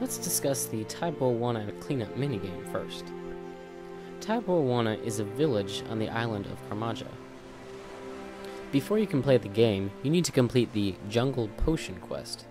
Let's discuss the Podmockownye cleanup minigame first. Podmockownye is a village on the island of Karmaja. Before you can play the game, you need to complete the Jungle Potion quest.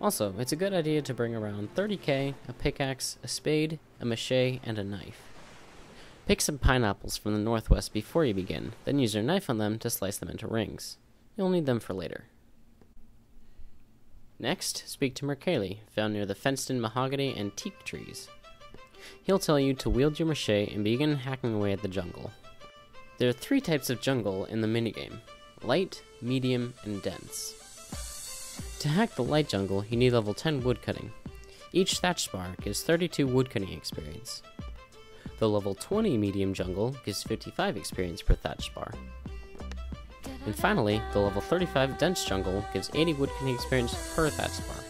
Also, it's a good idea to bring around 30k, a pickaxe, a spade, a mache, and a knife. Pick some pineapples from the northwest before you begin, then use your knife on them to slice them into rings. You'll need them for later. Next, speak to Merkeli, found near the fenced-in mahogany and teak trees. He'll tell you to wield your mache and begin hacking away at the jungle. There are 3 types of jungle in the minigame: light, medium, and dense. To hack the light jungle, you need level 10 woodcutting. Each thatch bar gives 32 woodcutting experience. The level 20 medium jungle gives 55 experience per thatch bar. And finally, the level 35 dense jungle gives 80 woodcutting experience per thatch bar.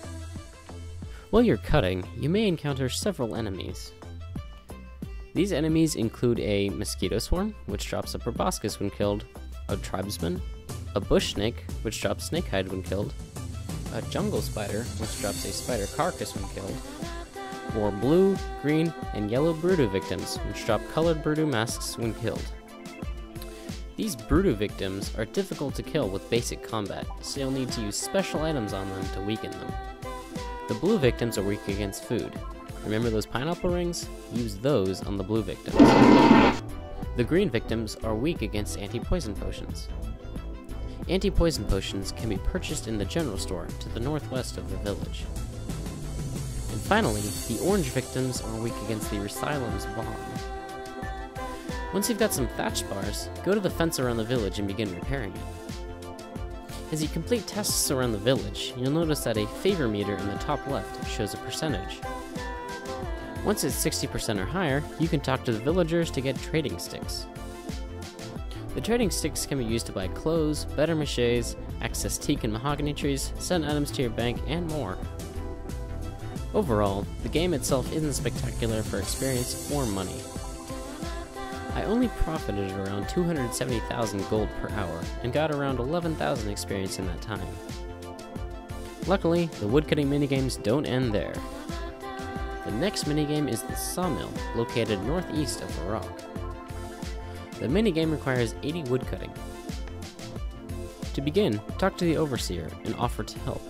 While you're cutting, you may encounter several enemies. These enemies include a mosquito swarm, which drops a proboscis when killed, a tribesman, a bush snake, which drops snake hide when killed, a jungle spider, which drops a spider carcass when killed, or blue, green, and yellow Bruto victims, which drop colored Bruto masks when killed. These Bruto victims are difficult to kill with basic combat, so you'll need to use special items on them to weaken them. The blue victims are weak against food. Remember those pineapple rings? Use those on the blue victims. The green victims are weak against anti-poison potions. Anti-poison potions can be purchased in the general store to the northwest of the village. And finally, the orange victims are weak against the Resylum's bomb. Once you've got some thatch bars, go to the fence around the village and begin repairing it. As you complete tasks around the village, you'll notice that a favor meter in the top left shows a percentage. Once it's 60% or higher, you can talk to the villagers to get trading sticks. The trading sticks can be used to buy clothes, better maches, access teak and mahogany trees, send items to your bank, and more. Overall, the game itself isn't spectacular for experience or money. I only profited around 270,000 gold per hour, and got around 11,000 experience in that time. Luckily, the woodcutting minigames don't end there. The next minigame is the Sawmill, located northeast of the rock. The minigame requires 80 woodcutting. To begin, talk to the Overseer and offer to help.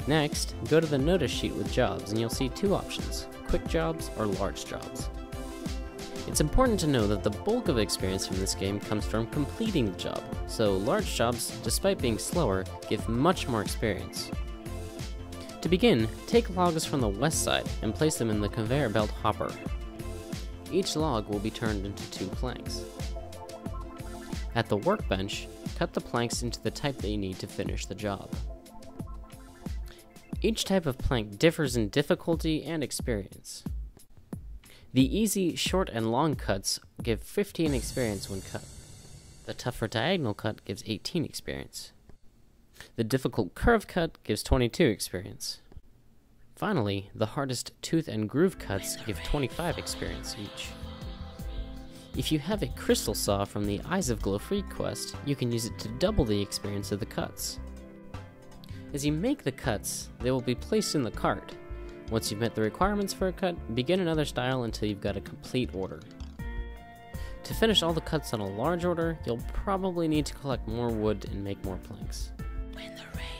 Next, go to the notice sheet with jobs and you'll see 2 options: quick jobs or large jobs. It's important to know that the bulk of experience from this game comes from completing the job, so large jobs, despite being slower, give much more experience. To begin, take logs from the west side and place them in the conveyor belt hopper. Each log will be turned into 2 planks. At the workbench, cut the planks into the type that you need to finish the job. Each type of plank differs in difficulty and experience. The easy, short, and long cuts give 15 experience when cut. The tougher diagonal cut gives 18 experience. The difficult curve cut gives 22 experience. Finally, the hardest tooth and groove cuts give 25 experience each. If you have a crystal saw from the Eyes of Glowfree quest, you can use it to double the experience of the cuts. As you make the cuts, they will be placed in the cart. Once you've met the requirements for a cut, begin another style until you've got a complete order. To finish all the cuts on a large order, you'll probably need to collect more wood and make more planks.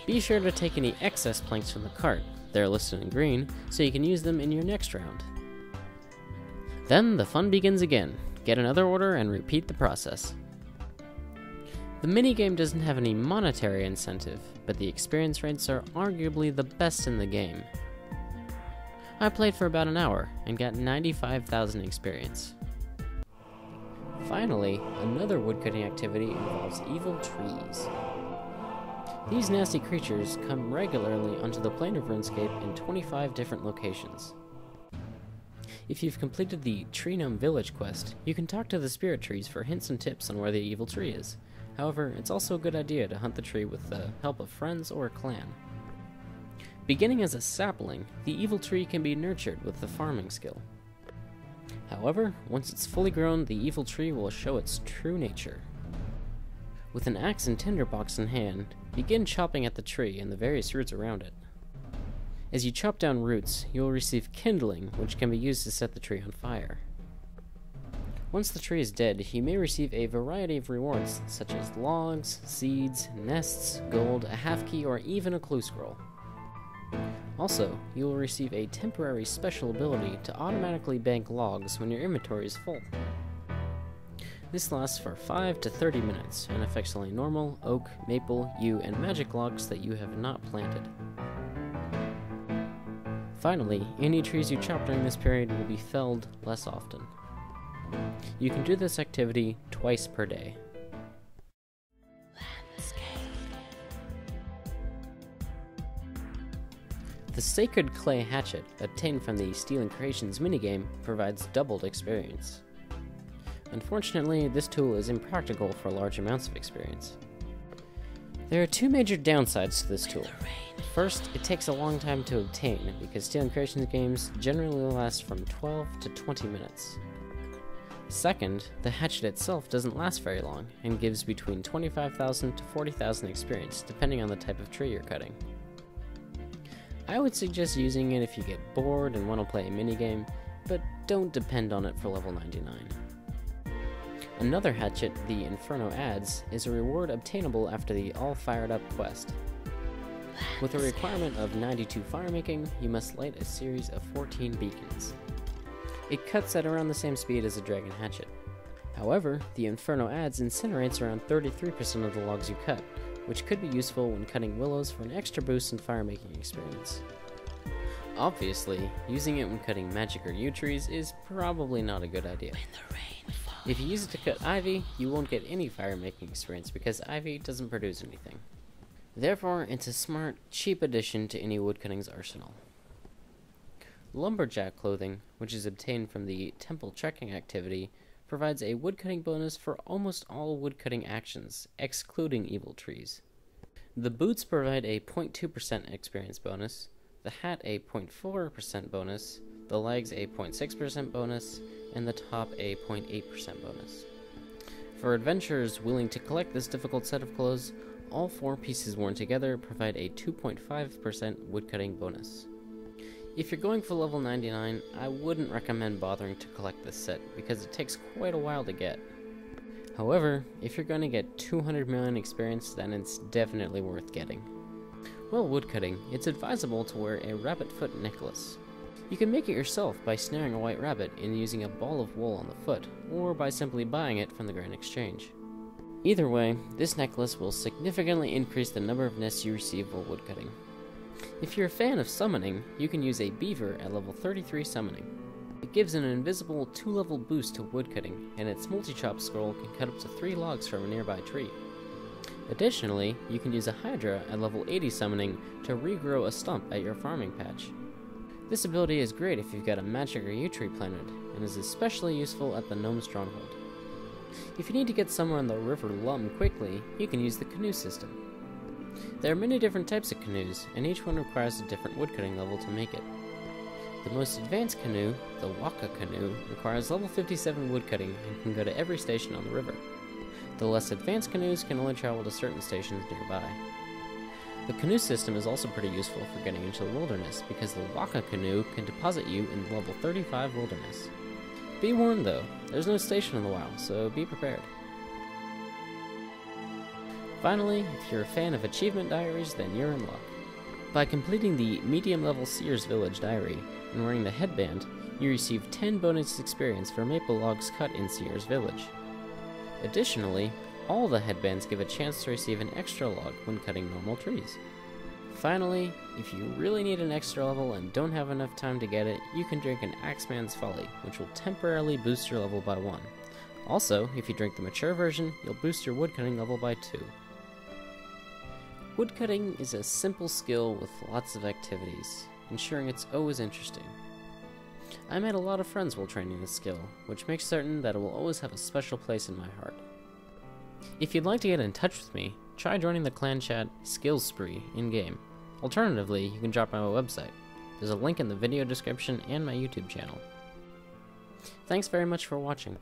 Be sure to take any excess planks from the cart. They're listed in green, so you can use them in your next round. Then the fun begins again. Get another order and repeat the process. The minigame doesn't have any monetary incentive, but the experience rates are arguably the best in the game. I played for about an hour and got 95,000 experience. Finally, another woodcutting activity involves evil trees. These nasty creatures come regularly onto the plane of Runescape in 25 different locations. If you've completed the Tree Gnome Village quest, you can talk to the spirit trees for hints and tips on where the evil tree is. However, it's also a good idea to hunt the tree with the help of friends or a clan. Beginning as a sapling, the evil tree can be nurtured with the farming skill. However, once it's fully grown, the evil tree will show its true nature. With an axe and tinderbox in hand, begin chopping at the tree and the various roots around it. As you chop down roots, you will receive kindling, which can be used to set the tree on fire. Once the tree is dead, you may receive a variety of rewards, such as logs, seeds, nests, gold, a half key, or even a clue scroll. Also, you will receive a temporary special ability to automatically bank logs when your inventory is full. This lasts for 5 to 30 minutes, and affects only normal, oak, maple, yew, and magic logs that you have not planted. Finally, any trees you chop during this period will be felled less often. You can do this activity twice per day. The Sacred Clay Hatchet, obtained from the Stealing Creations minigame, provides doubled experience. Unfortunately, this tool is impractical for large amounts of experience. There are two major downsides to this tool. First, it takes a long time to obtain, because Stealing Creations games generally last from 12 to 20 minutes. Second, the hatchet itself doesn't last very long, and gives between 25,000 to 40,000 experience, depending on the type of tree you're cutting. I would suggest using it if you get bored and want to play a minigame, but don't depend on it for level 99. Another hatchet, the Inferno Adds, is a reward obtainable after the All Fired Up quest. With a requirement of 92 firemaking, you must light a series of 14 beacons. It cuts at around the same speed as a Dragon Hatchet. However, the Inferno Adds incinerates around 33% of the logs you cut, which could be useful when cutting willows for an extra boost in firemaking experience. Obviously, using it when cutting magic or yew trees is probably not a good idea. If you use it to cut ivy, you won't get any firemaking experience because ivy doesn't produce anything. Therefore, it's a smart, cheap addition to any woodcutting's arsenal. Lumberjack clothing, which is obtained from the temple trekking activity, provides a woodcutting bonus for almost all woodcutting actions, excluding evil trees. The boots provide a 0.2% experience bonus, the hat a 0.4% bonus, the legs a 0.6% bonus, and the top a 0.8% bonus. For adventurers willing to collect this difficult set of clothes, all 4 pieces worn together provide a 2.5% woodcutting bonus. If you're going for level 99, I wouldn't recommend bothering to collect this set because it takes quite a while to get. However, if you're going to get 200 million experience, then it's definitely worth getting. While woodcutting, it's advisable to wear a rabbit foot necklace. You can make it yourself by snaring a white rabbit and using a ball of wool on the foot, or by simply buying it from the Grand Exchange. Either way, this necklace will significantly increase the number of nests you receive while woodcutting. If you're a fan of summoning, you can use a beaver at level 33 summoning. It gives an invisible 2-level boost to woodcutting, and its multi-chop scroll can cut up to 3 logs from a nearby tree. Additionally, you can use a hydra at level 80 summoning to regrow a stump at your farming patch. This ability is great if you've got a magic or yew tree planted, and is especially useful at the gnome stronghold. If you need to get somewhere on the River Lum quickly, you can use the canoe system. There are many different types of canoes, and each one requires a different woodcutting level to make it. The most advanced canoe, the Waka canoe, requires level 57 woodcutting and can go to every station on the river. The less advanced canoes can only travel to certain stations nearby. The canoe system is also pretty useful for getting into the wilderness, because the Waka canoe can deposit you in level 35 wilderness. Be warned though, there's no station in the wild, so be prepared. Finally, if you're a fan of achievement diaries, then you're in luck. By completing the medium-level Seers Village diary and wearing the headband, you receive 10 bonus experience for maple logs cut in Seers Village. Additionally, all the headbands give a chance to receive an extra log when cutting normal trees. Finally, if you really need an extra level and don't have enough time to get it, you can drink an Axeman's Folly, which will temporarily boost your level by 1. Also, if you drink the mature version, you'll boost your woodcutting level by 2. Woodcutting is a simple skill with lots of activities, ensuring it's always interesting. I made a lot of friends while training this skill, which makes certain that it will always have a special place in my heart. If you'd like to get in touch with me, try joining the clan chat Skills Spree in-game. Alternatively, you can drop by my website. There's a link in the video description and my YouTube channel. Thanks very much for watching.